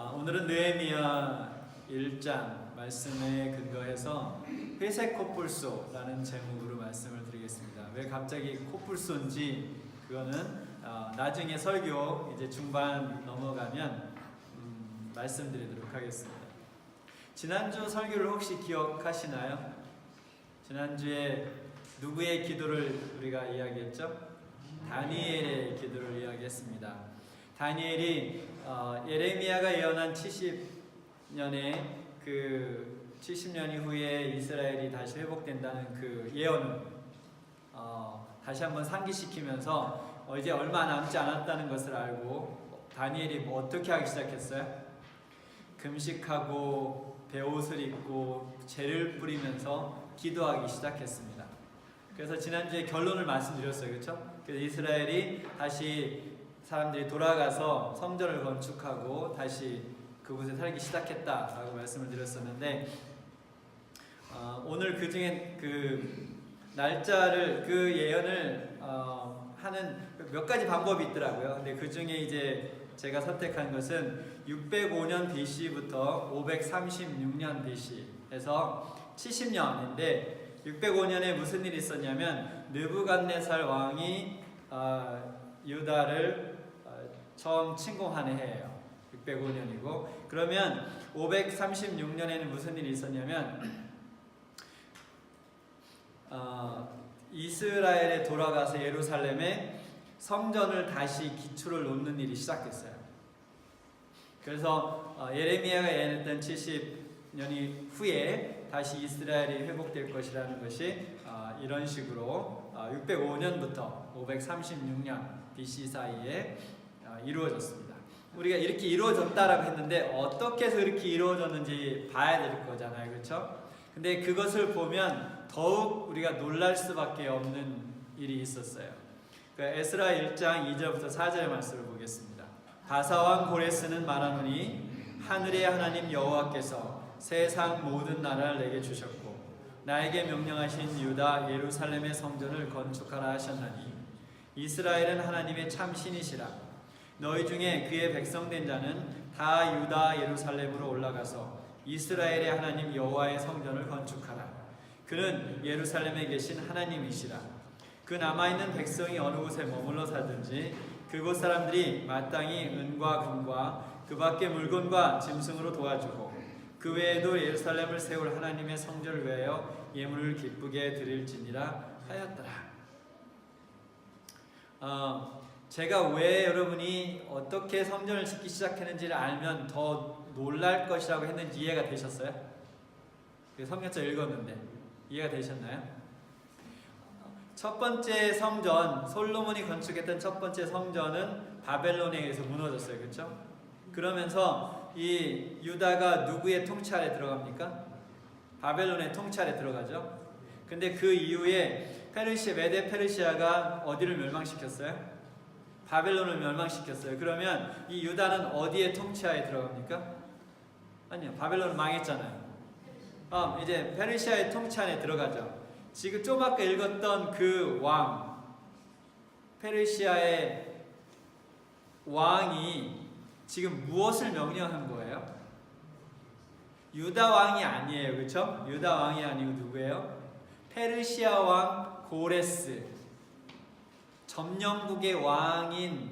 오늘은 느헤미야 1장 말씀에 근거해서 회색 코뿔소라는 제목으로 말씀을 드리겠습니다. 왜 갑자기 코뿔소인지 그거는 나중에 설교 이제 중반 넘어가면 말씀드리도록 하겠습니다. 지난주 설교를 혹시 기억하시나요? 지난주에 누구의 기도를 우리가 이야기했죠? 다니엘의 기도를 이야기했습니다. 다니엘이 예레미야가 예언한 70년에 그 70년 이후에 이스라엘이 다시 회복된다는 그 예언을 다시 한번 상기시키면서 이제 얼마 남지 않았다는 것을 알고 다니엘이 어떻게 하기 시작했어요? 금식하고 베옷을 입고 재를 뿌리면서 기도하기 시작했습니다. 그래서 지난주에 결론을 말씀드렸어요. 그렇죠? 그래서 이스라엘이 다시 사람들이 돌아가서 성전을 건축하고 다시 그곳에 살기 시작했다라고 말씀을 드렸었는데 오늘 그 중에 그 날짜를 그 예언을 하는 몇 가지 방법이 있더라고요. 근데 그 중에 이제 제가 선택한 것은 605년 BC부터 536년 BC에서 70년인데 605년에 무슨 일이 있었냐면 느부갓네살 왕이 유다를 처음 침공하는 해예요. 605년이고 그러면 536년에는 무슨 일이 있었냐면 이스라엘에 돌아가서 예루살렘에 성전을 다시 기초를 놓는 일이 시작했어요. 그래서 예레미야가 예언했던 70년이 후에 다시 이스라엘이 회복될 것이라는 것이 이런 식으로 605년부터 536년 BC 사이에 이루어졌습니다. 우리가 이렇게 이루어졌다라고 했는데 어떻게 해서 이렇게 이루어졌는지 봐야 될 거잖아요. 그렇죠? 근데 그것을 보면 더욱 우리가 놀랄 수밖에 없는 일이 있었어요. 에스라 1장 2절부터 4절의 말씀을 보겠습니다. 바사왕 고레스는 말하노니 하늘의 하나님 여호와께서 세상 모든 나라를 내게 주셨고 나에게 명령하신 유다 예루살렘의 성전을 건축하라 하셨나니 이스라엘은 하나님의 참 신이시라. 너희 중에 그의 백성된 자는 다 유다 예루살렘으로 올라가서 이스라엘의 하나님 여호와의 성전을 건축하라. 그는 예루살렘에 계신 하나님이시라. 그 남아있는 백성이 어느 곳에 머물러 살든지 그곳 사람들이 마땅히 은과 금과 그 밖의 물건과 짐승으로 도와주고 그 외에도 예루살렘을 세울 하나님의 성전을 위하여 예물을 기쁘게 드릴지니라 하였더라. 제가 왜 여러분이 어떻게 성전을 짓기 시작했는지를 알면 더 놀랄 것이라고 했는지 이해가 되셨어요? 성경책 읽었는데 이해가 되셨나요? 첫 번째 성전, 솔로몬이 건축했던 첫 번째 성전은 바벨론에 의해서 무너졌어요. 그렇죠? 그러면서 이 유다가 누구의 통치 아래 들어갑니까? 바벨론의 통치 아래 들어가죠. 근데 그 이후에 메데 페르시아가 어디를 멸망시켰어요? 바벨론을 멸망시켰어요. 그러면 이 유다는 어디의 통치하에 들어갑니까? 아니요, 바벨론은 망했잖아요. 이제 페르시아의 통치 안에 들어가죠. 지금 좀 아까 읽었던 그 왕, 페르시아의 왕이 지금 무엇을 명령한 거예요? 유다 왕이 아니에요. 그렇죠? 유다 왕이 아니고 누구예요? 페르시아 왕 고레스. 점령국의 왕인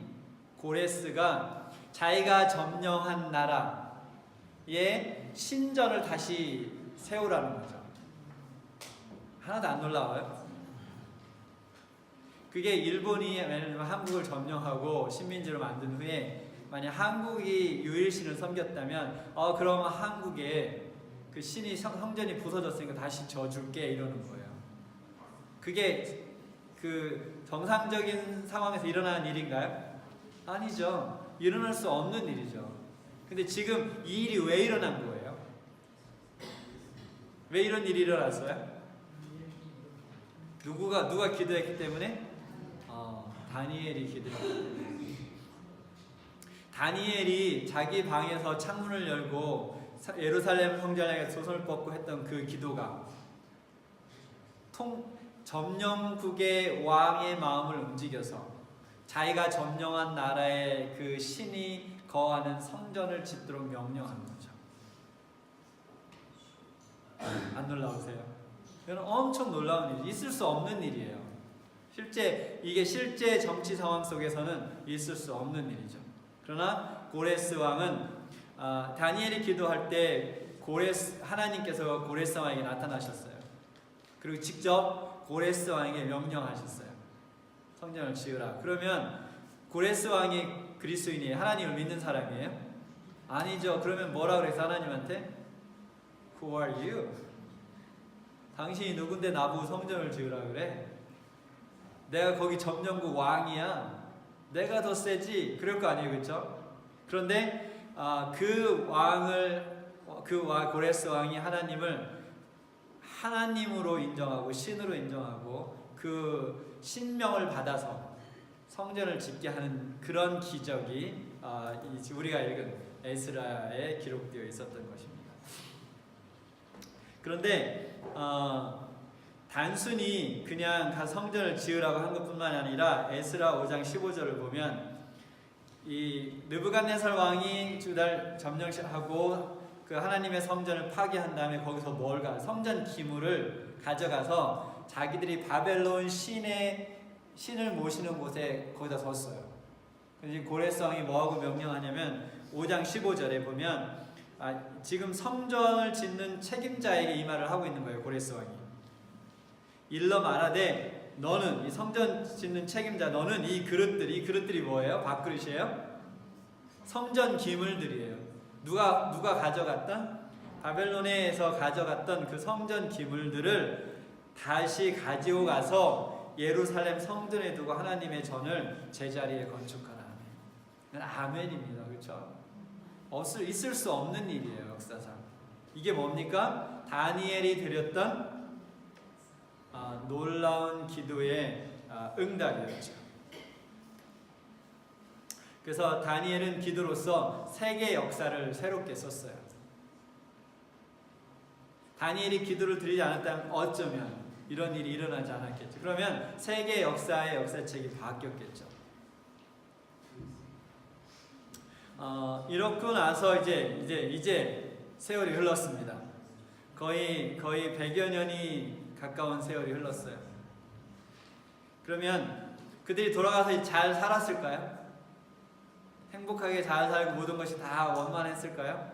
고레스가 자기가 점령한 나라의 신전을 다시 세우라는 거죠. 하나도 안 놀라워요? 그게 일본이 한국을 점령하고 식민지로 만든 후에 만약 한국이 유일신을 섬겼다면 그럼 한국에 그 신이 성전이 부서졌으니까 다시 져줄게 이러는 거예요. 그게 그 정상적인 상황에서 일어나는 일인가요? 아니죠. 일어날 수 없는 일이죠. 근데 지금 이 일이 왜 일어난 거예요? 왜 이런 일이 일어났어요? 누가 기도했기 때문에? 다니엘이 기도했기. 다니엘이 자기 방에서 창문을 열고 예루살렘 성전에 소선을 뻗고 했던 그 기도가 점령국의 왕의 마음을 움직여서 자기가 점령한 나라의 그 신이 거하는 성전을 짓도록 명령한 거죠. 안 놀라우세요? 이건 엄청 놀라운 일, 있을 수 없는 일이에요. 이게 실제 정치 상황 속에서는 있을 수 없는 일이죠. 그러나 고레스 왕은 다니엘이 기도할 때 하나님께서 고레스 왕에게 나타나셨어요. 그리고 직접 고레스 왕에게 명령하셨어요. 성전을 지으라. 그러면 고레스 왕이 그리스도인이에요? 하나님을 믿는 사람이에요? 아니죠. 그러면 뭐라 그랬어 하나님한테? Who are you? 당신이 누군데 나보고 성전을 지으라 그래? 내가 거기 점령국 왕이야. 내가 더 세지. 그럴 거 아니에요, 그렇죠? 그런데 고레스 왕이 하나님을 하나님으로 인정하고 신으로 인정하고 그 신명을 받아서 성전을 짓게 하는 그런 기적이 우리가 읽은 에스라에 기록되어 있었던 것입니다. 그런데 단순히 그냥 성전을 지으라고 한 것뿐만 아니라 에스라 5장 15절을 보면 이 느부갓네살 왕이 주달 점령하고 그 하나님의 성전을 파괴한 다음에 거기서 성전 기물을 가져가서 자기들이 바벨론 신을 모시는 곳에 거기다 뒀어요. 지금 고레스 왕이 뭐하고 명령하냐면 5장 15절에 보면 지금 성전을 짓는 책임자에게 이 말을 하고 있는 거예요. 고레스 왕이 일러 말하되 너는 이 성전 짓는 책임자 너는 이 그릇들이 뭐예요? 밥그릇이에요? 성전 기물들이에요. 누가 가져갔던? 바벨론에서 가져갔던 그 성전 기물들을 다시 가지고 가서 예루살렘 성전에 두고 하나님의 전을 제자리에 건축하라. 아멘입니다. 그렇죠? 있을 수 없는 일이에요. 역사상. 이게 뭡니까? 다니엘이 드렸던 놀라운 기도의 응답이었죠. 그래서 다니엘은 기도로서 세계 역사를 새롭게 썼어요. 다니엘이 기도를 드리지 않았다면 어쩌면 이런 일이 일어나지 않았겠죠. 그러면 세계 역사의 역사책이 바뀌었겠죠. 이렇고 나서 이제 세월이 흘렀습니다. 거의 100여 년이 가까운 세월이 흘렀어요. 그러면 그들이 돌아가서 잘 살았을까요? 행복하게 잘 살고 모든 것이 다 원만했을까요?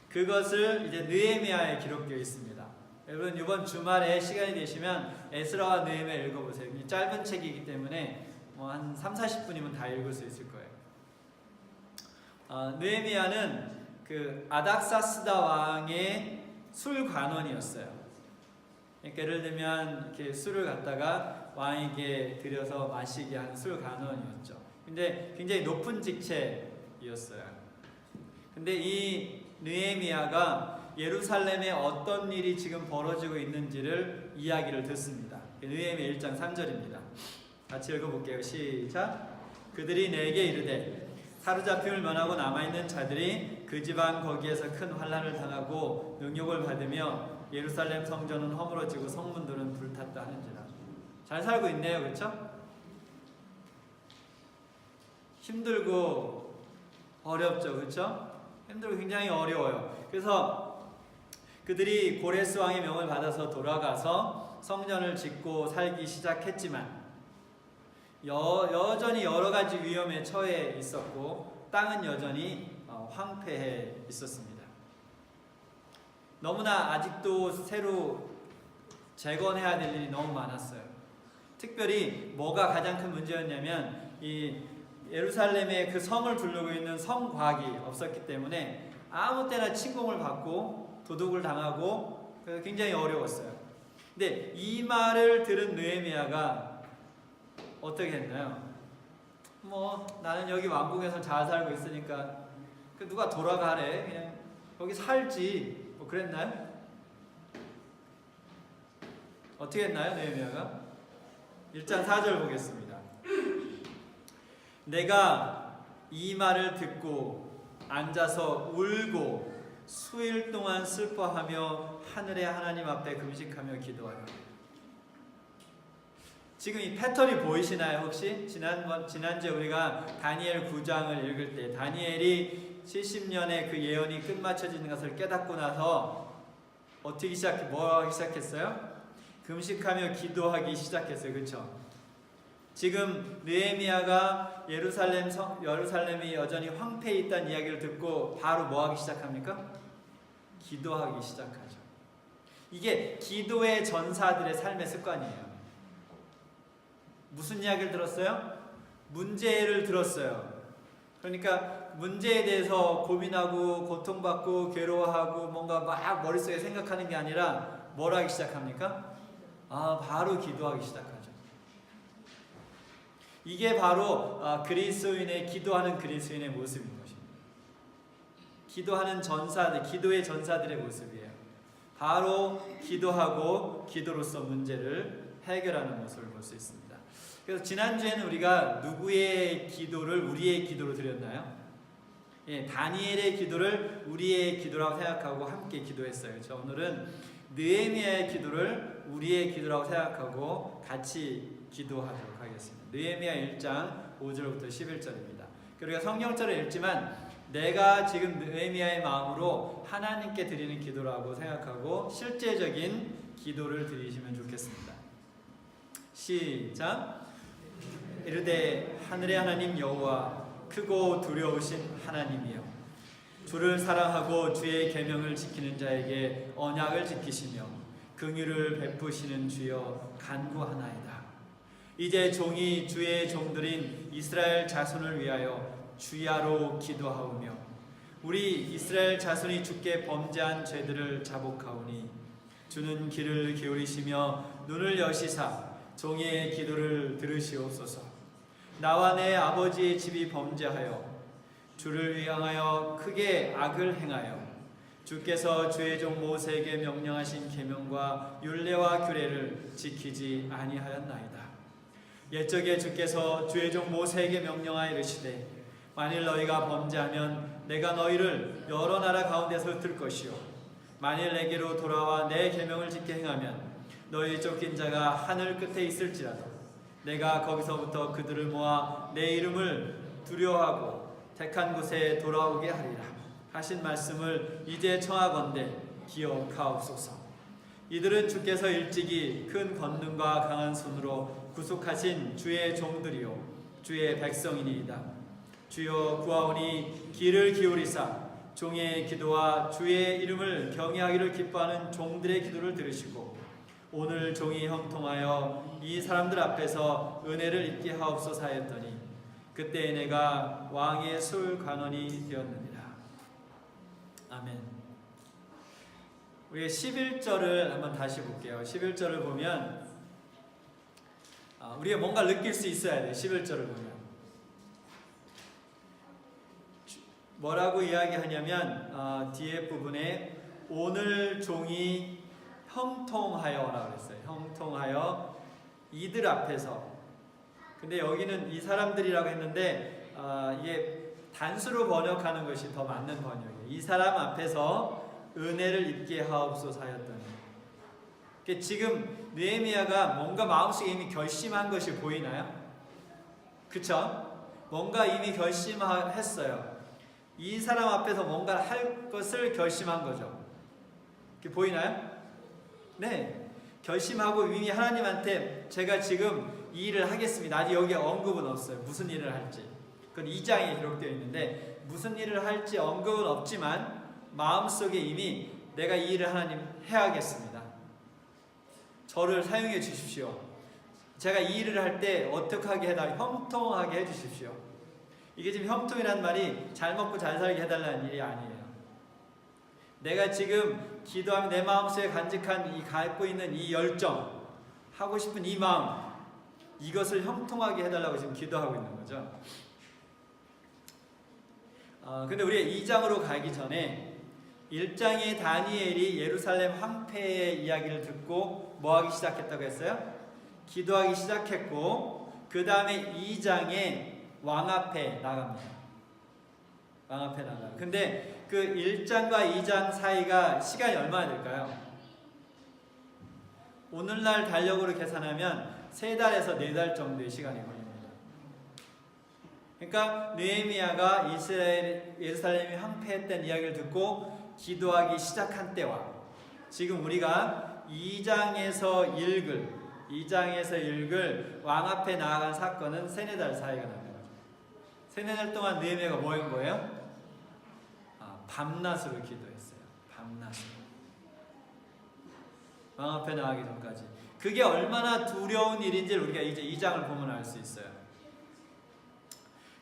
그것을 이제 느헤미야에 기록되어 있습니다. 여러분 이번 주말에 시간이 되시면 에스라와 느헤미야 읽어보세요. 짧은 책이기 때문에 한 3-40분이면 다 읽을 수 있을 거예요. 느헤미야는 그 아닥사스다 왕의 술관원이었어요. 그러니까 예를 들면 이렇게 술을 갖다가 왕에게 들여서 마시게 하는 술관원이었죠. 근데 굉장히 높은 직책이었어요. 근데 이 느헤미야가 예루살렘에 어떤 일이 지금 벌어지고 있는지를 이야기를 듣습니다. 느헤미야 1장 3절입니다. 같이 읽어볼게요. 시작. 그들이 내게 이르되 사로잡힘을 면하고 남아있는 자들이 그 지방 거기에서 큰 환난을 당하고 능욕을 받으며 예루살렘 성전은 허물어지고 성문들은 불탔다 하는지라. 잘 살고 있네요. 그렇죠? 힘들고 어렵죠. 그렇죠? 힘들고 굉장히 어려워요. 그래서 그들이 고레스 왕의 명을 받아서 돌아가서 성전을 짓고 살기 시작했지만 여전히 여러 가지 위험에 처해 있었고 땅은 여전히 황폐해 있었습니다. 너무나 아직도 새로 재건해야 될 일이 너무 많았어요. 특별히 뭐가 가장 큰 문제였냐면 이 예루살렘에 그 성을 두르고 있는 성곽이 없었기 때문에 아무 때나 침공을 받고 도둑을 당하고 굉장히 어려웠어요. 근데 이 말을 들은 느헤미야가 어떻게 했나요? 나는 여기 왕궁에서 잘 살고 있으니까 누가 돌아가래 그냥 여기 살지 그랬나요? 어떻게 했나요? 느헤미야가 1장 4절 보겠습니다. 내가 이 말을 듣고 앉아서 울고 수일 동안 슬퍼하며 하늘의 하나님 앞에 금식하며 기도하여 지금 이 패턴이 보이시나요 혹시? 지난주에 우리가 다니엘 9장을 읽을 때 다니엘이 70년의 그 예언이 끝마쳐지는 것을 깨닫고 나서 뭐 하기 시작했어요? 금식하며 기도하기 시작했어요. 그렇죠? 지금 느헤미야가 예루살렘이 여전히 황폐해 있다는 이야기를 듣고 바로 뭐 하기 시작합니까? 기도하기 시작하죠. 이게 기도의 전사들의 삶의 습관이에요. 무슨 이야기를 들었어요? 문제를 들었어요. 그러니까 문제에 대해서 고민하고 고통받고 괴로워하고 뭔가 막 머릿속에 생각하는 게 아니라 뭘 하기 시작합니까? 바로 기도하기 시작하죠. 이게 바로 기도하는 그리스도인의 모습인 것입니다. 기도하는 전사들, 기도의 전사들의 모습이에요. 바로 기도하고 기도로서 문제를 해결하는 모습을 볼 수 있습니다. 그래서 지난주에는 우리가 누구의 기도를 우리의 기도로 드렸나요? 다니엘의 기도를 우리의 기도라고 생각하고 함께 기도했어요. 그렇죠? 오늘은 느헤미야의 기도를 우리의 기도라고 생각하고 같이 기도하도록 하겠습니다. 느헤미야 1장 5절부터 11절입니다. 우리가 성경절을 읽지만 내가 지금 느헤미야의 마음으로 하나님께 드리는 기도라고 생각하고 실제적인 기도를 드리시면 좋겠습니다. 시작. 이르되 하늘의 하나님 여호와 크고 두려우신 하나님이여 주를 사랑하고 주의 계명을 지키는 자에게 언약을 지키시며 긍휼을 베푸시는 주여 간구하나이다. 이제 종이 주의 종들인 이스라엘 자손을 위하여 주야로 기도하오며 우리 이스라엘 자손이 주께 범죄한 죄들을 자복하오니 주는 귀를 기울이시며 눈을 여시사 종의 기도를 들으시옵소서. 나와 내 아버지의 집이 범죄하여 주를 위하여 크게 악을 행하여 주께서 주의 종 모세에게 명령하신 계명과 율례와 규례를 지키지 아니하였나이다. 옛적에 주께서 주의 종 모세에게 명령하여 이르시되 만일 너희가 범죄하면 내가 너희를 여러 나라 가운데서 흩을 것이요 만일 내게로 돌아와 내 계명을 지켜 행하면 너희 쫓긴 자가 하늘 끝에 있을지라도 내가 거기서부터 그들을 모아 내 이름을 두려워하고 택한 곳에 돌아오게 하리라 하신 말씀을 이제 청하건대 기억하옵소서. 이들은 주께서 일찍이 큰 권능과 강한 손으로 구속하신 주의 종들이요 주의 백성이니이다. 주여 구하오니 귀를 기울이사 종의 기도와 주의 이름을 경외하기를 기뻐하는 종들의 기도를 들으시고 오늘 종이 형통하여 이 사람들 앞에서 은혜를 입게 하옵소서 하였더니 그때 내가 왕의 술관원이 되었느니라. 아멘. 우리 11절을 한번 다시 볼게요. 11절을 보면 우리가 뭔가 느낄 수 있어야 돼요. 11절을 보면 뭐라고 이야기하냐면 뒤에 부분에 오늘 종이 형통하여라고 그랬어요. 형통하여 이들 앞에서. 근데 여기는 이 사람들이라고 했는데 이게 단수로 번역하는 것이 더 맞는 번역이에요. 이 사람 앞에서 은혜를 입게 하옵소서 하였더니. 지금 느헤미야가 뭔가 마음속에 이미 결심한 것이 보이나요? 그쵸? 뭔가 이미 결심했어요. 이 사람 앞에서 뭔가 할 것을 결심한 거죠. 보이나요? 네, 결심하고 이미 하나님한테 제가 지금 이 일을 하겠습니다. 아직 여기에 언급은 없어요. 무슨 일을 할지. 그건 2장에 기록되어 있는데 무슨 일을 할지 언급은 없지만 마음속에 이미 내가 이 일을 하나님 해야겠습니다. 저를 사용해 주십시오. 제가 이 일을 할 때 어떻게 하게 해달라, 형통하게 해주십시오. 이게 지금 형통이란 말이 잘 먹고 잘 살게 해달라는 일이 아니에요. 내가 지금 기도하며 내 마음속에 간직한 갖고 있는 이 열정, 하고 싶은 이 마음, 이것을 형통하게 해달라고 지금 기도하고 있는 거죠. 근데 우리 2장으로 가기 전에 1장의 다니엘이 예루살렘 황폐의 이야기를 듣고 뭐 하기 시작했다고 했어요? 기도하기 시작했고 그 다음에 2장에 왕 앞에 나갑니다. 왕 앞에 나가요. 근데 그 1장과 2장 사이가 시간이 얼마나 될까요? 오늘날 달력으로 계산하면 3달에서 4달 정도의 시간이 걸립니다. 그러니까 느헤미야가 예루살렘이 황폐했던 이야기를 듣고 기도하기 시작한 때와 지금 우리가 2장에서 읽을 왕 앞에 나아간 사건은 3-4달 사이가 납니다. 3-4달 동안 느헤미야가 뭐 한 거예요? 밤낮으로 기도했어요. 밤낮으로. 왕 앞에 나가기 전까지. 그게 얼마나 두려운 일인지를 우리가 이제 2장을 보면 알 수 있어요.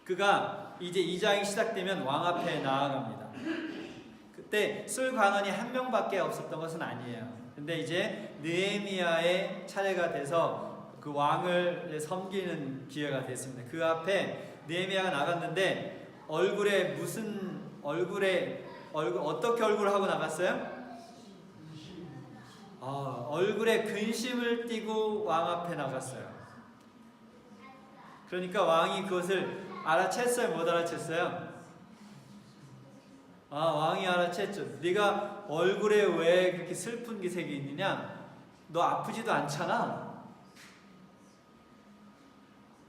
그가 이제 2장이 시작되면 왕 앞에 나아갑니다. 그때 술관원이 한 명밖에 없었던 것은 아니에요. 근데 이제 느헤미야의 차례가 돼서 그 왕을 섬기는 기회가 됐습니다. 그 앞에 느헤미야가 나갔는데 어떻게 얼굴을 하고 나갔어요? 얼굴에 근심을 띠고 왕 앞에 나갔어요. 그러니까 왕이 그것을 알아챘어요? 못 알아챘어요? 왕이 알아챘죠. 네가 얼굴에 왜 그렇게 슬픈 기색이 있느냐? 너 아프지도 않잖아.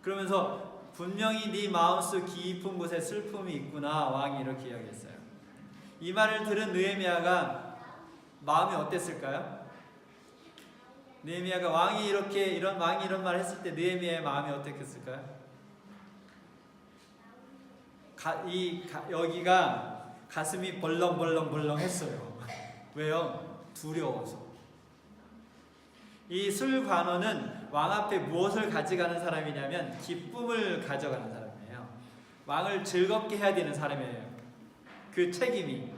그러면서 분명히 네 마음속 깊은 곳에 슬픔이 있구나. 왕이 이렇게 이야기했어요. 이 말을 들은 느헤미야가 마음이 어땠을까요? 느헤미야가 왕이 이런 말을 했을 때 느헤미야의 마음이 어땠을까요? 여기가 가슴이 벌렁벌렁 했어요. 왜요? 두려워서. 이 술관원은 왕 앞에 무엇을 가져가는 사람이냐면 기쁨을 가져가는 사람이에요. 왕을 즐겁게 해야 되는 사람이에요. 그 책임이.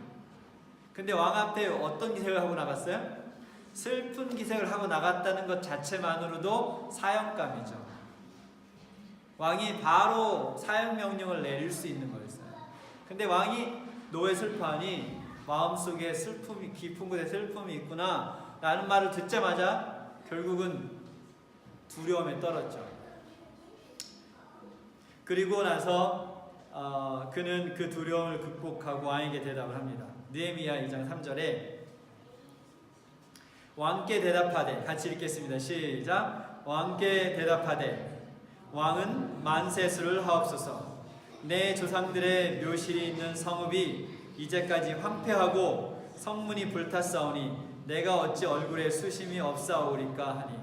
근데 왕 앞에 어떤 기색을 하고 나갔어요? 슬픈 기색을 하고 나갔다는 것 자체만으로도 사형감이죠. 왕이 바로 사형명령을 내릴 수 있는 거였어요. 근데 왕이 너왜 슬퍼하니? 마음속에 슬픔이, 깊은 곳에 슬픔이 있구나 라는 말을 듣자마자 결국은 두려움에 떨었죠. 그리고 나서 그는 그 두려움을 극복하고 왕에게 대답을 합니다. 느헤미야 2장 3절에 왕께 대답하되, 같이 읽겠습니다. 시작. 왕께 대답하되 왕은 만세수를 하옵소서. 내 조상들의 묘실이 있는 성읍이 이제까지 황폐하고 성문이 불탔사오니 내가 어찌 얼굴에 수심이 없사오리까 하니.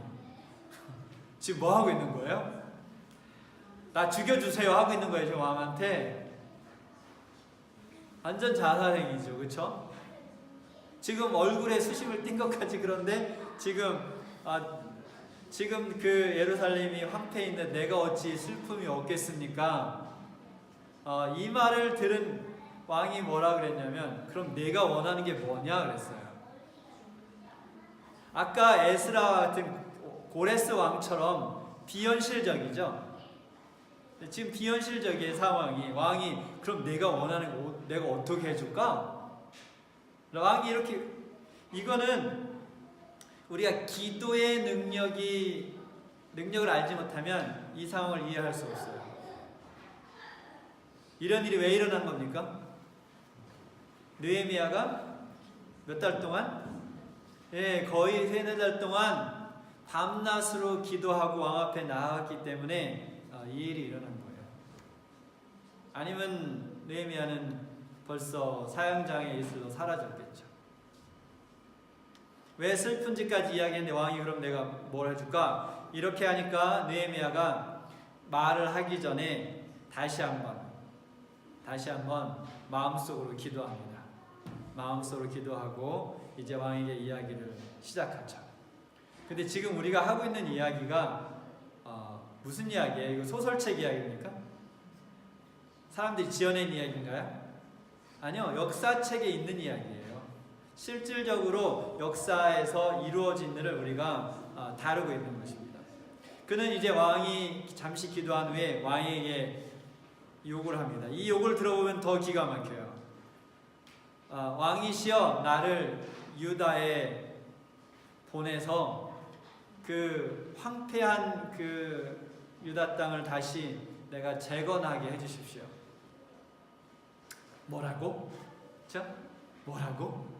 지금 뭐 하고 있는 거예요? 나 죽여주세요 하고 있는 거예요. 저 왕한테. 완전 자살행위죠. 그쵸? 지금 얼굴에 수심을 띈 것까지. 그런데 지금 그 예루살렘이 황폐해 있는 내가 어찌 슬픔이 없겠습니까? 이 말을 들은 왕이 뭐라 그랬냐면, 그럼 내가 원하는 게 뭐냐 그랬어요. 아까 에스라 같은 고레스 왕처럼 비현실적이죠. 지금 비현실적인 상황이, 왕이 그럼 내가 원하는 거 내가 어떻게 해줄까? 왕이 이렇게, 이거는 우리가 기도의 능력을 알지 못하면 이 상황을 이해할 수 없어요. 이런 일이 왜 일어난 겁니까? 느헤미야가 몇 달 동안? 거의 3-4달 동안 밤낮으로 기도하고 왕 앞에 나아갔기 때문에 이 일이 일어난 거예요. 아니면 느헤미야는 벌써 사형장에 있어도 사라졌겠죠. 왜 슬픈지까지 이야기했는데 왕이 그럼 내가 뭘 해줄까? 이렇게 하니까 느헤미야가 말을 하기 전에 다시 한번 마음속으로 기도합니다. 마음속으로 기도하고 이제 왕에게 이야기를 시작하죠. 근데 지금 우리가 하고 있는 이야기가 무슨 이야기예요? 이거 소설책 이야기입니까? 사람들이 지어낸 이야기인가요? 아니요, 역사책에 있는 이야기예요. 실질적으로 역사에서 이루어진 일을 우리가 다루고 있는 것입니다. 그는 이제 왕이 잠시 기도한 후에 왕에게 욕을 합니다. 이 욕을 들어보면 더 기가 막혀요. 왕이시여, 나를 유다에 보내서 그 황폐한 그 유다 땅을 다시 내가 재건하게 해주십시오. 뭐라고? 자, 뭐라고?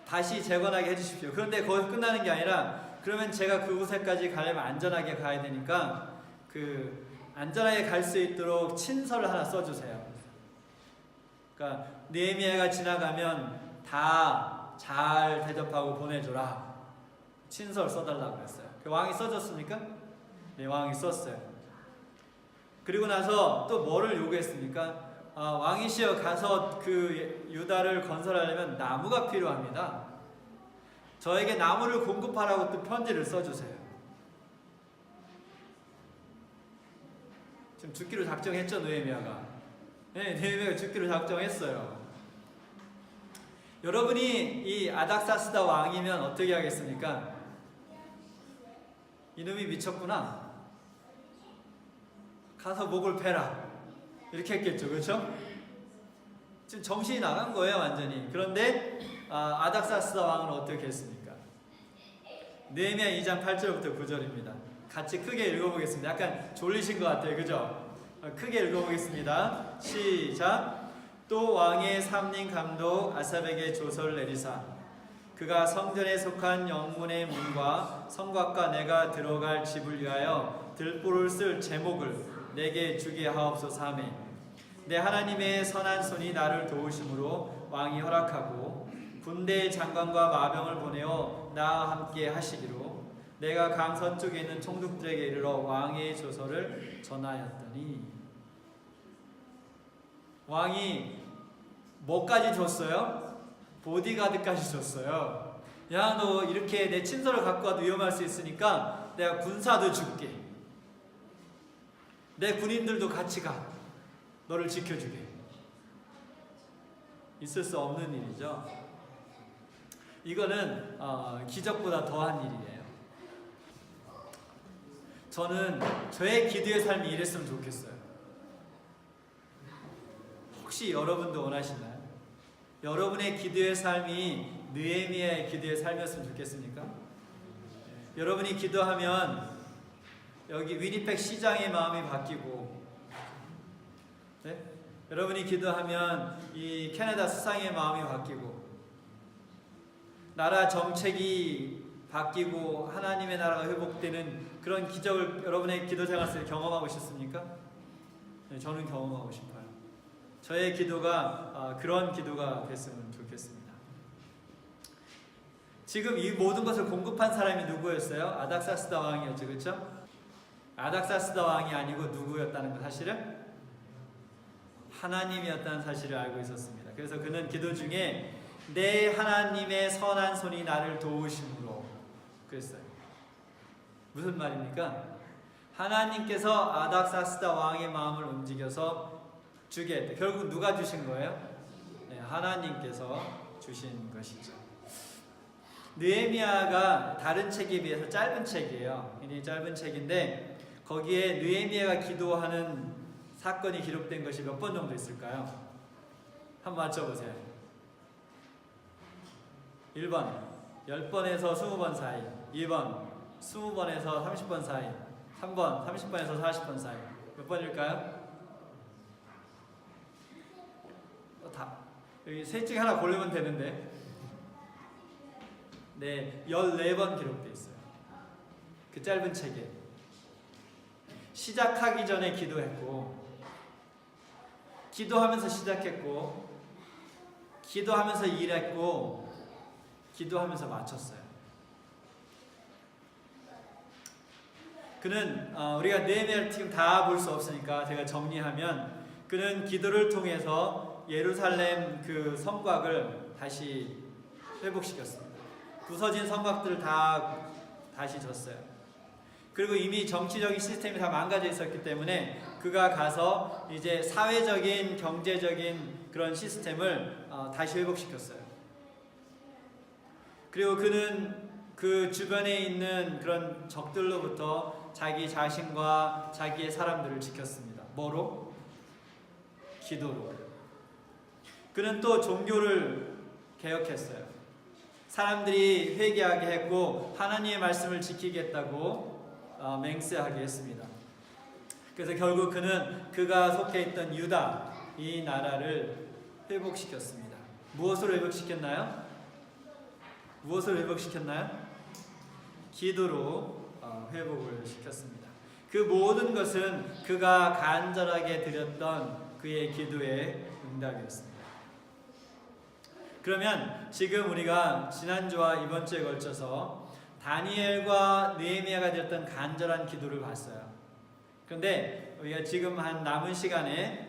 다시 재건하게 해주십시오. 그런데 거기서 끝나는 게 아니라 그러면 제가 그곳에까지 가려면 안전하게 가야 되니까 그 안전하게 갈 수 있도록 친서를 하나 써주세요. 그러니까 느헤미야가 지나가면 다 잘 대접하고 보내줘라. 친서를 써달라고 했어요. 그 왕이 써줬습니까? 네, 왕이 썼어요. 그리고 나서 또 뭐를 요구했습니까? 왕이시여, 가서 그 유다를 건설하려면 나무가 필요합니다. 저에게 나무를 공급하라고 또 편지를 써주세요. 지금 죽기로 작정했죠, 느헤미야가. 네, 느헤미야가 죽기로 작정했어요. 여러분이 이 아닥사스다 왕이면 어떻게 하겠습니까? 이놈이 미쳤구나. 가서 목을 베라. 이렇게 했겠죠, 그렇죠? 지금 정신이 나간 거예요, 완전히. 그런데 아닥사스다 왕은 어떻게 했습니까? 느헤미야 2장 8절부터 9절입니다. 같이 크게 읽어보겠습니다. 약간 졸리신 것 같아요, 그죠? 크게 읽어보겠습니다. 시작. 또 왕의 삼림 감독 아삽에게 조서를 내리사 그가 성전에 속한 영문의 문과 성곽과 내가 들어갈 집을 위하여 들보를 쓸 제목을 내게 주게 하옵소서 하매 내 하나님의 선한 손이 나를 도우심으로 왕이 허락하고 군대 장관과 마병을 보내어 나와 함께 하시기로 내가 강 서쪽에 있는 총독들에게 이르러 왕의 조서를 전하였더니. 왕이 뭐까지 줬어요? 보디가드까지 줬어요. 야, 너 이렇게 내 친서를 갖고 와도 위험할 수 있으니까 내가 군사도 줄게. 내 군인들도 같이 가. 너를 지켜주게. 있을 수 없는 일이죠. 이거는 기적보다 더한 일이에요. 저는 저의 기도의 삶이 이랬으면 좋겠어요. 혹시 여러분도 원하시나요? 여러분의 기도의 삶이 느헤미야의 기도의 삶이었으면 좋겠습니까? 여러분이 기도하면 여기 위니펙 시장의 마음이 바뀌고, 네? 여러분이 기도하면 이 캐나다 수상의 마음이 바뀌고, 나라 정책이 바뀌고 하나님의 나라가 회복되는 그런 기적을 여러분의 기도 생활 속에 경험하고 싶습니까? 네, 저는 경험하고 싶어요. 저의 기도가 그런 기도가 됐으면 좋겠습니다. 지금 이 모든 것을 공급한 사람이 누구였어요? 아닥사스다 왕이었죠, 그렇죠? 아닥사스다 왕이 아니고 누구였다는 것 사실은 하나님이었다는 사실을 알고 있었습니다. 그래서 그는 기도 중에 내 하나님의 선한 손이 나를 도우심으로 그랬어요. 무슨 말입니까? 하나님께서 아닥사스다 왕의 마음을 움직여서 주게 했대. 결국 누가 주신 거예요? 네, 하나님께서 주신 것이죠. 느헤미야가 다른 책에 비해서 짧은 책이에요. 굉장히 짧은 책인데 거기에 느헤미야가 기도하는 사건이 기록된 것이 몇 번 정도 있을까요? 한번 맞춰보세요. 1번 10번에서 20번 사이, 2번 20번에서 30번 사이, 3번 30번에서 40번 사이. 몇 번일까요? 여기 셋 중에 하나 고르면 되는데, 네, 14번 기록되어 있어요. 그 짧은 책에. 시작하기 전에 기도했고, 기도하면서 시작했고, 기도하면서 일했고, 기도하면서 마쳤어요. 그는 우리가 느헤미야를 지금 다 볼 수 없으니까 제가 정리하면, 그는 기도를 통해서 예루살렘 그 성곽을 다시 회복시켰습니다. 부서진 성곽들을 다시 졌어요. 그리고 이미 정치적인 시스템이 다 망가져 있었기 때문에 그가 가서 이제 사회적인 경제적인 그런 시스템을 다시 회복시켰어요. 그리고 그는 그 주변에 있는 그런 적들로부터 자기 자신과 자기의 사람들을 지켰습니다. 뭐로? 기도로. 그는 또 종교를 개혁했어요. 사람들이 회개하게 했고 하나님의 말씀을 지키겠다고 맹세하게 했습니다. 그래서 결국 그는 그가 속해 있던 유다 이 나라를 기도로 회복을 시켰습니다. 그 모든 것은 그가 간절하게 드렸던 그의 기도의 응답이었습니다. 그러면 지금 우리가 지난주와 이번 주에 걸쳐서 다니엘과 느헤미야가 드렸던 간절한 기도를 봤어요. 그런데 우리가 지금 한 남은 시간에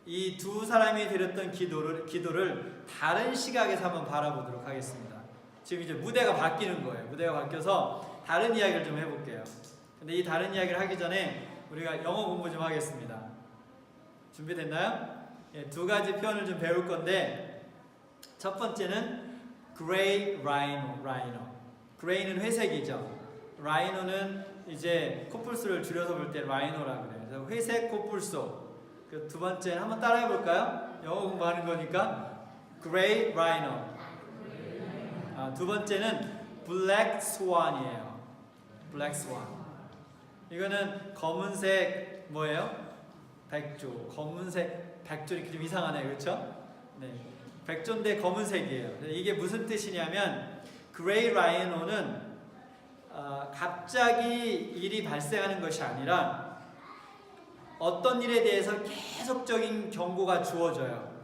이 두 사람이 드렸던 기도를 다른 시각에서 한번 바라보도록 하겠습니다. 지금 이제 무대가 바뀌는 거예요. 무대가 바뀌어서 다른 이야기를 좀 해볼게요. 근데 이 다른 이야기를 하기 전에 우리가 영어 공부 좀 하겠습니다. 준비됐나요? 예, 두 가지 표현을 좀 배울 건데, 첫 번째는 gray rhino. gray는 회색이죠. rhino는 이제 코뿔소를 줄여서 볼 때 rhino라고 그래요. 그래서 회색 코뿔소. 그 두 번째는 한번 따라해 볼까요? 영어 공부하는 거니까 gray rhino. 두 번째는 black swan이에요. black swan. 이거는 검은색 뭐예요? 백조. 검은색 백조 이렇게 좀 이상하네요, 그렇죠? 네, 백조인데 검은색이에요. 이게 무슨 뜻이냐면 gray rhino는 갑자기 일이 발생하는 것이 아니라 어떤 일에 대해서 계속적인 경고가 주어져요.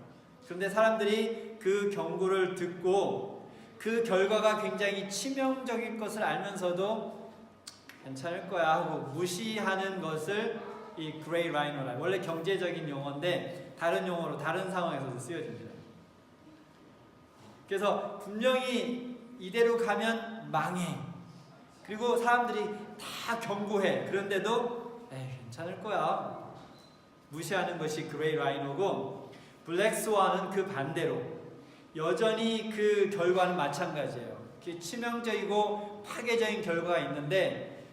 그런데 사람들이 그 경고를 듣고 그 결과가 굉장히 치명적인 것을 알면서도 괜찮을 거야 하고 무시하는 것을 이 그레이 라이너라, 원래 경제적인 용어인데 다른 용어로 다른 상황에서도 쓰여집니다. 그래서 분명히 이대로 가면 망해. 그리고 사람들이 다 경고해. 그런데도 괜찮을 거야 무시하는 것이 그레이 라이노고, 블랙 스완은 그 반대로 여전히 그 결과는 마찬가지예요. 치명적이고 파괴적인 결과가 있는데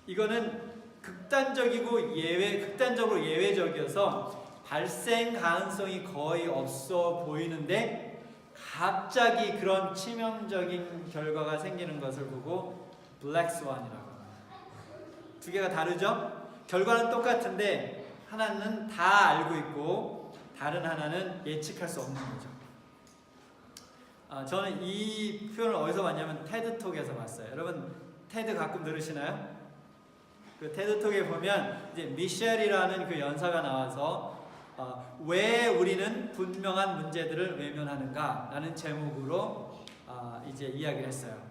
이거는 극단적으로 예외적이어서 발생 가능성이 거의 없어 보이는데 갑자기 그런 치명적인 결과가 생기는 것을 보고 블랙 스완이라고 합니다. 두 개가 다르죠? 결과는 똑같은데 하나는 다 알고 있고 다른 하나는 예측할 수 없는 거죠. 저는 이 표현을 어디서 봤냐면 테드톡에서 봤어요. 여러분 테드 가끔 들으시나요? 그 테드톡에 보면 이제 미셸이라는 그 연사가 나와서 왜 우리는 분명한 문제들을 외면하는가 라는 제목으로 이제 이야기를 했어요.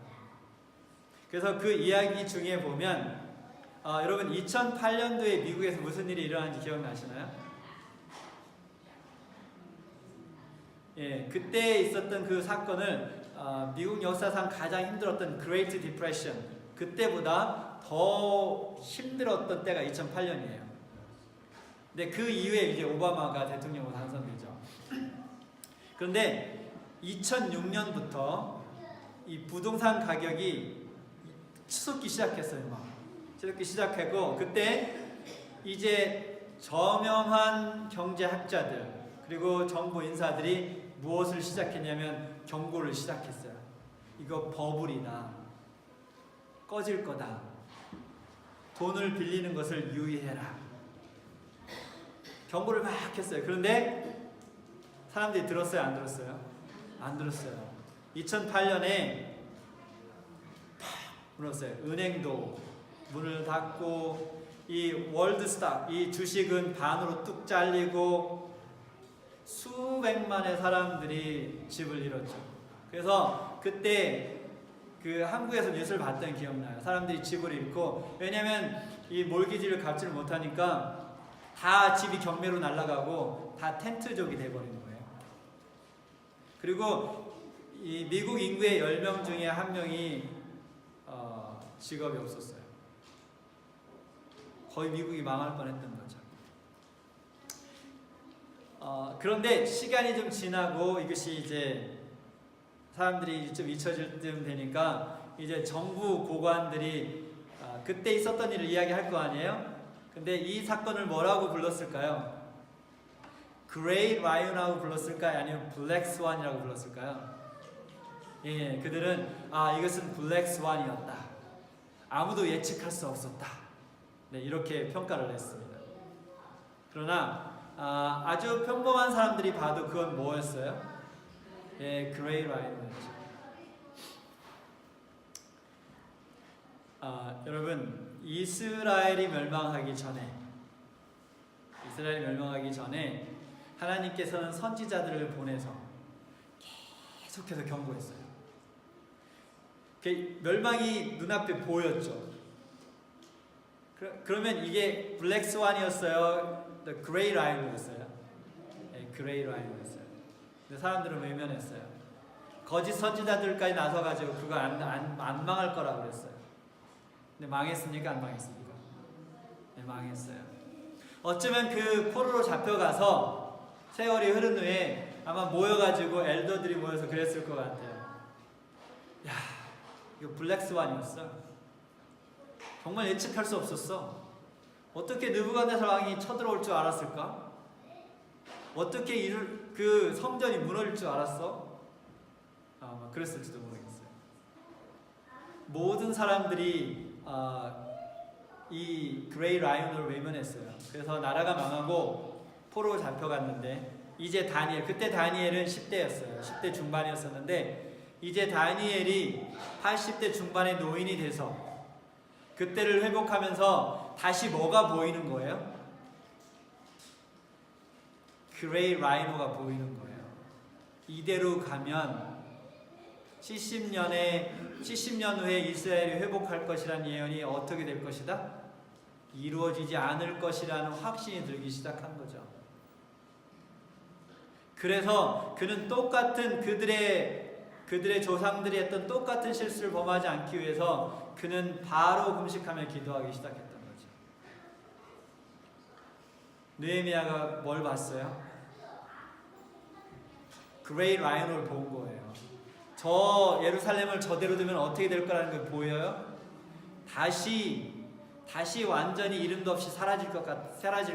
그래서 그 이야기 중에 보면 여러분 2008년도에 미국에서 무슨 일이 일어났는지 기억나시나요? 예, 그때 있었던 그 사건을 미국 역사상 가장 힘들었던 Great Depression, 그때보다 더 힘들었던 때가 2008년이에요. 근데 그 이후에 이제 오바마가 대통령으로 당선되죠. 그런데 2006년부터 이 부동산 가격이 치솟기 시작했어요. 치솟기 시작하고 그때 이제 저명한 경제학자들 그리고 정부 인사들이 무엇을 시작했냐면 경고를 시작했어요. 이거 버블이다. 꺼질 거다. 돈을 빌리는 것을 유의해라. 경고를 막 했어요. 그런데 사람들이 들었어요? 안 들었어요? 안 들었어요. 2008년에 물었어요. 은행도 문을 닫고 이 월드스탁, 이 주식은 반으로 뚝 잘리고 수백만의 사람들이 집을 잃었죠. 그래서 그때 그 한국에서 뉴스를 봤던 기억나요. 사람들이 집을 잃고, 왜냐면 이 몰기지를 갚지를 못하니까 다 집이 경매로 날아가고 다 텐트족이 돼버린 거예요. 그리고 이 미국 인구의 10명 중에 1명이 직업이 없었어요. 거의 미국이 망할 뻔했던 거죠. 그런데 시간이 좀 지나고 이것이 이제 사람들이 좀 잊혀질 쯤 되니까 이제 정부 고관들이 그때 있었던 일을 이야기할 거 아니에요? 근데 이 사건을 뭐라고 불렀을까요? 그레이 라이언이라고 불렀을까요? 아니면 블랙 스완이라고 불렀을까요? 예, 그들은 이것은 블랙 스완이었다. 아무도 예측할 수 없었다. 네, 이렇게 평가를 했습니다. 그러나 아주 평범한 사람들이 봐도 그건 뭐였어요? 예, 그레이 라이언이었죠. 여러분 이스라엘이 멸망하기 전에 하나님께서는 선지자들을 보내서 계속해서 경고했어요. 멸망이 눈앞에 보였죠. 그러면 이게 블랙 스완이었어요? The Gray Line이었어요? 네, Gray Line이었어요. 근데 사람들은 외면했어요. 거짓 선지자들까지 나서가지고 그거 안 망할 거라고 그랬어요. 근데 망했습니까? 안 망했습니까? 네, 망했어요. 어쩌면 그 포로로 잡혀가서 세월이 흐른 후에 아마 모여가지고 엘더들이 모여서 그랬을 것 같아요. 야, 이거 블랙 스완이었어. 정말 예측할 수 없었어. 어떻게 느부갓네살 왕이 쳐들어올 줄 알았을까? 어떻게 그 성전이 무너질 줄 알았어? 아마 그랬을지도 모르겠어요. 모든 사람들이 이 그레이 라이온을 외면했어요. 그래서 나라가 망하고 포로로 잡혀갔는데 이제 다니엘, 그때 다니엘은 10대였어요. 10대 중반이었었는데 이제 다니엘이 80대 중반의 노인이 돼서 그때를 회복하면서 다시 뭐가 보이는 거예요? 그레이 라이노가 보이는 거예요. 이대로 가면 70년 후에 이스라엘이 회복할 것이라는 예언이 어떻게 될 것이다? 이루어지지 않을 것이라는 확신이 들기 시작한 거죠. 그래서 그는 똑같은 그들의 조상들이 했던 똑같은 실수를 범하지 않기 위해서 그는 바로 금식하며 기도하기 시작했던 거죠. 느헤미야가 뭘 봤어요? 그레이 라이온을 본 거예요. 저 예루살렘을 저대로 두면 어떻게 될 거라는 걸 보여요? 다시 완전히 이름도 없이 사라질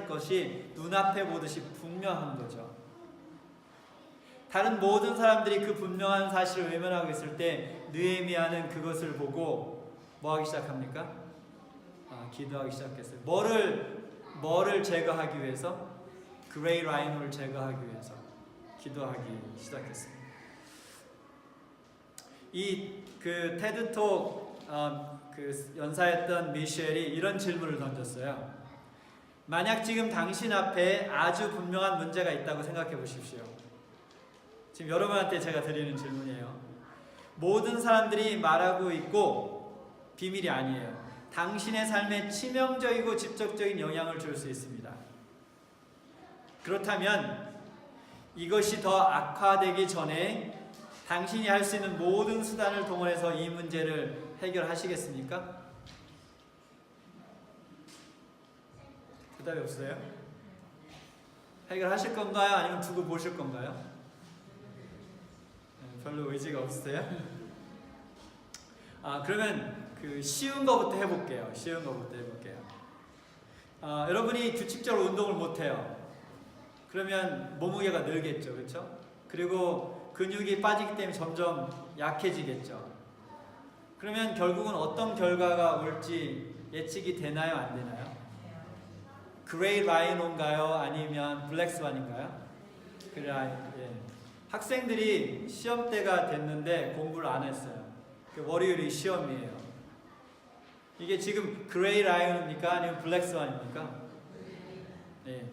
것이 눈앞에 보듯이 분명한 거죠. 다른 모든 사람들이 그 분명한 사실을 외면하고 있을 때 느헤미야는 그것을 보고 뭐 하기 시작합니까? 기도하기 시작했어요. 뭐를 제거하기 위해서? 그레이 라이노를 제거하기 위해서 기도하기 시작했어요. 그 테드톡 그 연사였던 미셸이 이런 질문을 던졌어요. 만약 지금 당신 앞에 아주 분명한 문제가 있다고 생각해 보십시오. 지금 여러분한테 제가 드리는 질문이에요. 모든 사람들이 말하고 있고 비밀이 아니에요. 당신의 삶에 치명적이고 직접적인 영향을 줄 수 있습니다. 그렇다면 이것이 더 악화되기 전에 당신이 할 수 있는 모든 수단을 동원해서 이 문제를 해결하시겠습니까? 대답이 없어요? 해결하실 건가요? 아니면 두고 보실 건가요? 별로 의지가 없으세요? 그러면 그 쉬운 거부터 해볼게요. 여러분이 규칙적으로 운동을 못해요. 그러면 몸무게가 늘겠죠, 그렇죠? 그리고 근육이 빠지기 때문에 점점 약해지겠죠. 그러면 결국은 어떤 결과가 올지 예측이 되나요, 안 되나요? 그레이 라이노인가요? 아니면 블랙 스완인가요? 예. 학생들이 시험 때가 됐는데 공부를 안 했어요. 월요일이 시험이에요. 이게 지금 그레이 라이온입니까? 아니면 블랙 스완입니까? 네.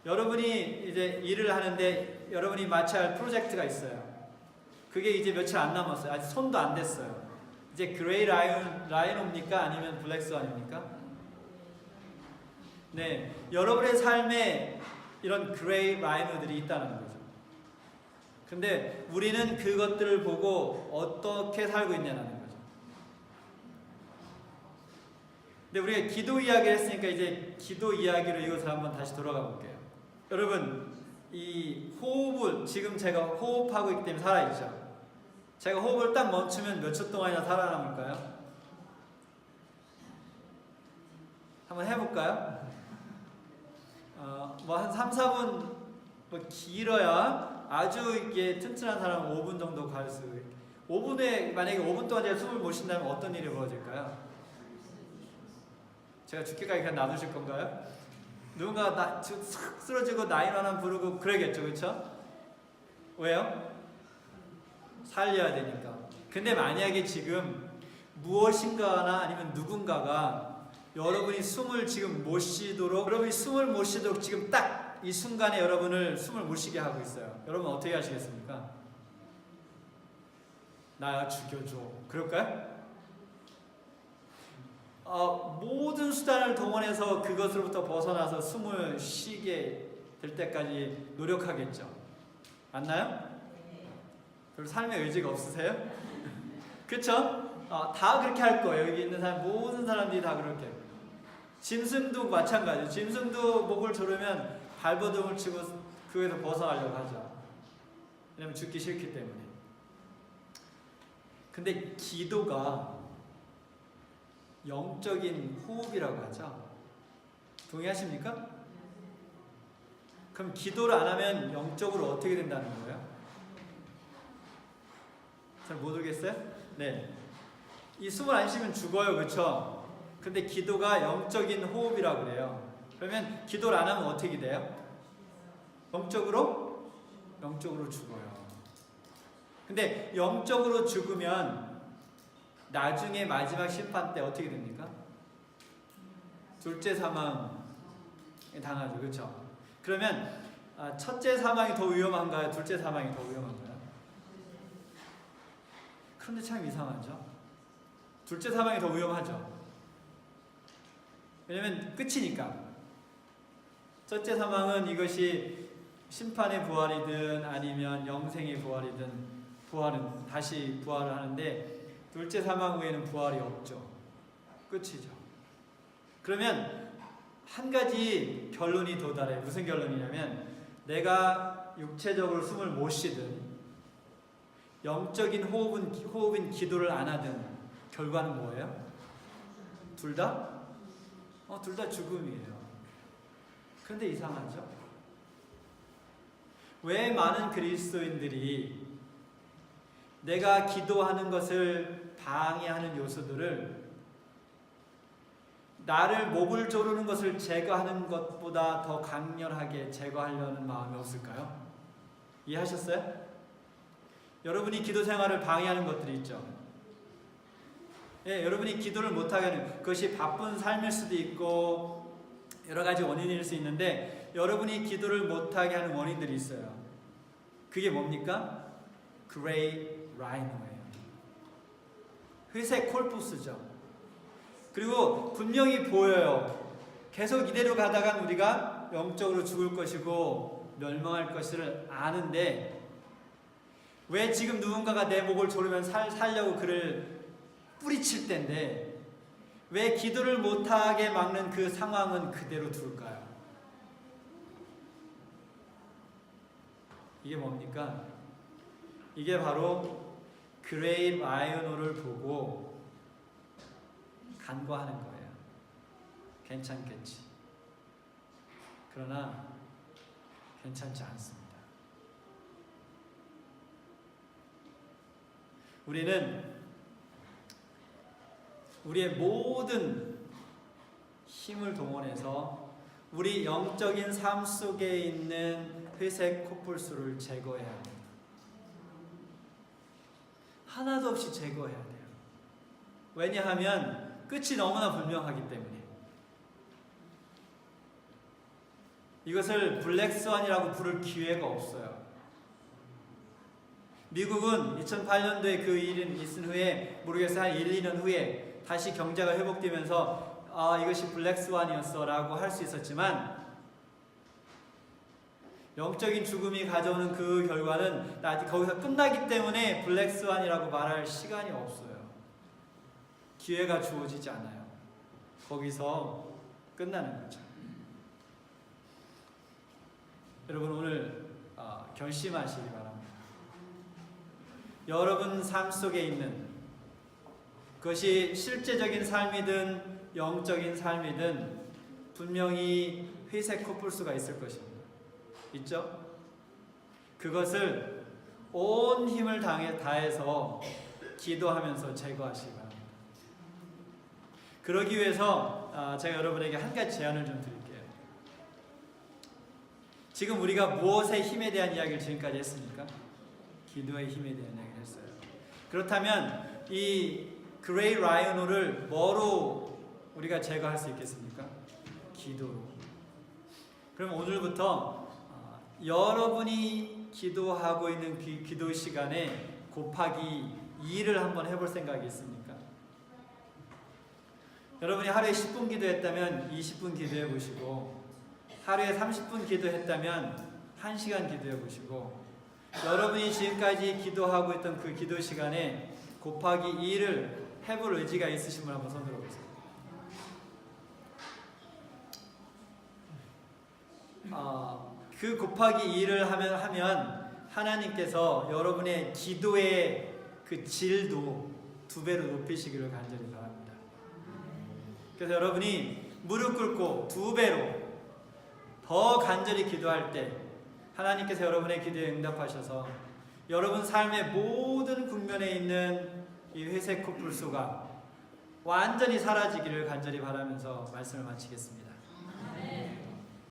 여러분이 이제 일을 하는데 여러분이 마쳐야 할 프로젝트가 있어요. 그게 이제 며칠 안 남았어요. 아직 손도 안 댔어요. 이제 그레이 라이온입니까? 아니면 블랙 스완입니까? 네. 여러분의 삶에 이런 그레이 라이온들이 있다는 거죠. 근데 우리는 그것들을 보고 어떻게 살고 있냐는 거죠. 근데 우리가 기도 이야기를 했으니까 이제 기도 이야기로 이것을 한번 다시 돌아가 볼게요. 여러분, 이 호흡을 지금 제가 호흡하고 있기 때문에 살아있죠. 제가 호흡을 딱 멈추면 몇 초 동안이나 살아남을까요? 한번 해볼까요? 뭐 한 3, 4분 뭐 길어야 아주 이게 튼튼한 사람은 5분 정도 갈 수. 5분에 만약에 5분 동안 제가 숨을 못 쉰다면 어떤 일이 벌어질까요? 제가 죽기까지 그냥 놔두실 건가요? 누군가 싹 쓰러지고 911 부르고 그러겠죠, 그렇죠? 왜요? 살려야 되니까. 근데 만약에 지금 무엇인가나 아니면 누군가가 여러분이 숨을 지금 못 쉬도록 지금 딱 이 순간에 여러분을 숨을 못 쉬게 하고 있어요. 여러분 어떻게 하시겠습니까? 나 죽여줘. 그럴까요? 모든 수단을 동원해서 그것으로부터 벗어나서 숨을 쉬게 될 때까지 노력하겠죠. 맞나요? 별 삶의 의지가 없으세요? 그렇죠? 다 그렇게 할 거예요. 여기 있는 사람 모든 사람들이 다 그렇게. 짐승도 마찬가지예요. 짐승도 목을 조르면 발버둥을 치고 그에서 벗어나려고 하죠. 왜냐면 죽기 싫기 때문에. 근데 기도가 영적인 호흡이라고 하죠. 동의하십니까? 그럼 기도를 안 하면 영적으로 어떻게 된다는 거예요? 잘 모르겠어요? 네. 이 숨을 안 쉬면 죽어요. 그렇죠? 근데 기도가 영적인 호흡이라고 그래요. 그러면 기도를 안 하면 어떻게 돼요? 영적으로 죽어요. 근데 영적으로 죽으면 나중에 마지막 심판 때 어떻게 됩니까? 둘째 사망에 당하죠. 그렇죠? 그러면 첫째 사망이 더 위험한가요? 둘째 사망이 더 위험한가요? 그런데 참 이상하죠? 둘째 사망이 더 위험하죠. 왜냐면 끝이니까. 첫째 사망은 이것이 심판의 부활이든 아니면 영생의 부활이든 부활은 다시 부활을 하는데 둘째 사망 후에는 부활이 없죠. 끝이죠. 그러면 한 가지 결론이 도달해. 무슨 결론이냐면 내가 육체적으로 숨을 못 쉬든 영적인 호흡인 기도를 안 하든 결과는 뭐예요? 둘 다? 둘 다 죽음이에요. 그런데 이상하죠? 왜 많은 그리스도인들이 내가 기도하는 것을 방해하는 요소들을 나를 목을 조르는 것을 제거하는 것보다 더 강렬하게 제거하려는 마음이 없을까요? 이해하셨어요? 여러분이 기도 생활을 방해하는 것들이 있죠. 예, 여러분이 기도를 못하게 하는 그것이 바쁜 삶일 수도 있고 여러 가지 원인일 수 있는데 여러분이 기도를 못하게 하는 원인들이 있어요. 그게 뭡니까? 그레이 라이노예요. 회색 콜푸스죠. 그리고 분명히 보여요. 계속 이대로 가다간 우리가 영적으로 죽을 것이고 멸망할 것을 아는데 왜 지금 누군가가 내 목을 조르면 살려고 그를 뿌리칠 텐데 왜 기도를 못하게 막는 그 상황은 그대로 둘까요? 이게 뭡니까? 이게 바로 그레이 라이노를 보고 간과하는 거예요. 괜찮겠지. 그러나 괜찮지 않습니다. 우리는 우리의 모든 힘을 동원해서 우리 영적인 삶 속에 있는 회색 코뿔소를 제거해야 합니다. 하나도 없이 제거해야 돼요. 왜냐하면 끝이 너무나 분명하기 때문에. 이것을 블랙스완이라고 부를 기회가 없어요. 미국은 2008년도에 그 일이 있은 후에 모르겠어요. 한 1, 2년 후에 다시 경제가 회복되면서 이것이 블랙스완이었어 라고 할 수 있었지만 영적인 죽음이 가져오는 그 결과는 아직 거기서 끝나기 때문에 블랙스완이라고 말할 시간이 없어요. 기회가 주어지지 않아요. 거기서 끝나는 거죠. 여러분 오늘 결심하시기 바랍니다. 여러분 삶 속에 있는 그것이 실제적인 삶이든 영적인 삶이든 분명히 회색 코뿔소가 있을 것입니다. 있죠? 그것을 온 힘을 다해서 기도하면서 제거하시기 바랍니다. 그러기 위해서 제가 여러분에게 한 가지 제안을 좀 드릴게요. 지금 우리가 무엇의 힘에 대한 이야기를 지금까지 했습니까? 기도의 힘에 대한 이야기를 했어요. 그렇다면 이 그레이 라이오노를 뭐로 우리가 제거할 수 있겠습니까? 기도로. 그럼 오늘부터 여러분이 기도하고 있는 기도 시간에 곱하기 2를 한번 해볼 생각이 있습니까? 여러분이 하루에 10분 기도했다면 20분 기도해 보시고, 하루에 30분 기도했다면 1시간 기도해 보시고, 여러분이 지금까지 기도하고 있던 그 기도 시간에 곱하기 2를 해볼 의지가 있으신 분 한번 손 들어보세요. 그 곱하기 2를 하면 하나님께서 여러분의 기도의 그 질도 2배로 높이시기를 간절히 바랍니다. 그래서 여러분이 무릎 꿇고 2배로 더 간절히 기도할 때 하나님께서 여러분의 기도에 응답하셔서 여러분 삶의 모든 국면에 있는 이 회색 코뿔소가 완전히 사라지기를 간절히 바라면서 말씀을 마치겠습니다.